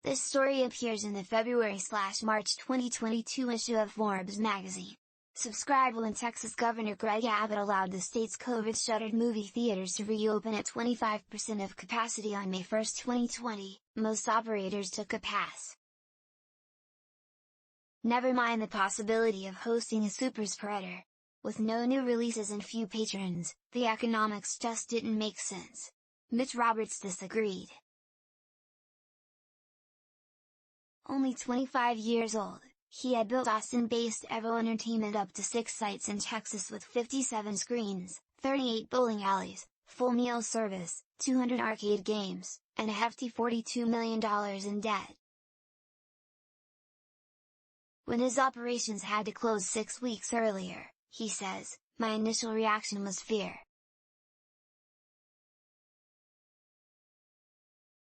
This story appears in the February/March 2022 issue of Forbes magazine. Subscribe. When Texas Governor Greg Abbott allowed the state's COVID-shuttered movie theaters to reopen at 25% of capacity on May 1, 2020, most operators took a pass. Never mind the possibility of hosting a super spreader. With no new releases and few patrons, the economics just didn't make sense. Mitch Roberts disagreed. Only 25 years old, he had built Austin-based Evo Entertainment up to 6 sites in Texas with 57 screens, 38 bowling alleys, full meal service, 200 arcade games, and a hefty $42 million in debt. When his operations had to close 6 weeks earlier, he says, "My initial reaction was fear.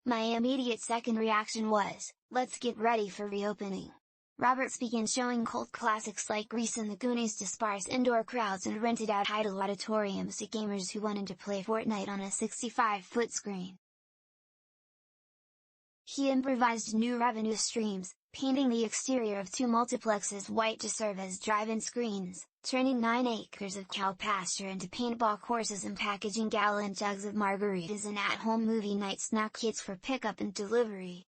My immediate second reaction was, let's get ready for reopening." Roberts began showing cult classics like Grease and The Goonies to sparse indoor crowds and rented out idle auditoriums to gamers who wanted to play Fortnite on a 65-foot screen. He improvised new revenue streams, painting the exterior of 2 multiplexes white to serve as drive-in screens, turning 9 acres of cow pasture into paintball courses, and packaging gallon jugs of margaritas and at-home movie night snack kits for pickup and delivery.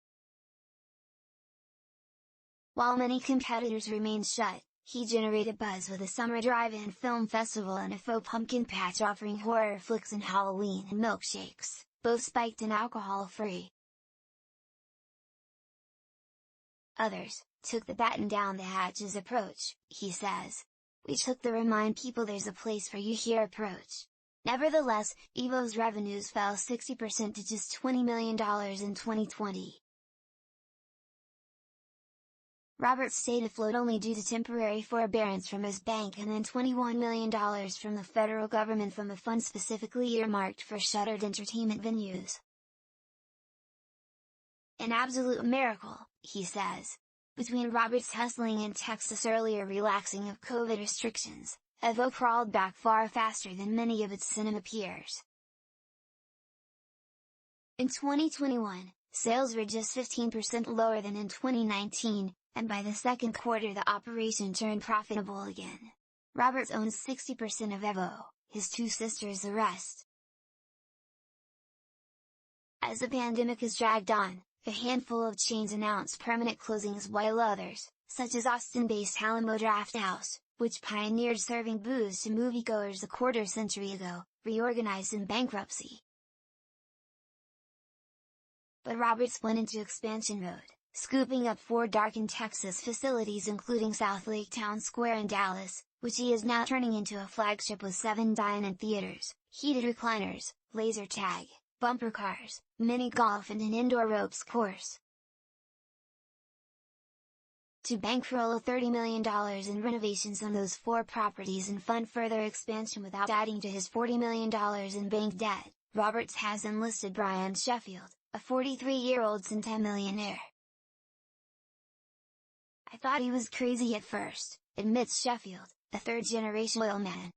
While many competitors remained shut, he generated buzz with a summer drive-in film festival and a faux pumpkin patch offering horror flicks and Halloween and milkshakes, both spiked and alcohol-free. Others took the batten down the hatches approach, he says. "We took the remind people there's a place for you here approach." Nevertheless, Evo's revenues fell 60% to just $20 million in 2020. Roberts stayed afloat only due to temporary forbearance from his bank and then $21 million from the federal government from a fund specifically earmarked for shuttered entertainment venues. "An absolute miracle," he says. Between Roberts hustling and Texas' earlier relaxing of COVID restrictions, Evo crawled back far faster than many of its cinema peers. In 2021, sales were just 15% lower than in 2019, and by the second quarter the operation turned profitable again. Roberts owns 60% of Evo, his 2 sisters the rest. As the pandemic has dragged on, a handful of chains announced permanent closings while others, such as Austin-based Alamo Drafthouse, which pioneered serving booze to moviegoers a quarter-century ago, reorganized in bankruptcy. But Roberts went into expansion mode, scooping up 4 darkened Texas facilities including South Lake Town Square in Dallas, which he is now turning into a flagship with 7 dine-in theaters, heated recliners, laser tag, bumper cars, mini golf and an indoor ropes course. To bankroll $30 million in renovations on those 4 properties and fund further expansion without adding to his $40 million in bank debt, Roberts has enlisted Brian Sheffield, a 43-year-old centimillionaire. "I thought he was crazy at first," admits Sheffield, a third-generation oil man,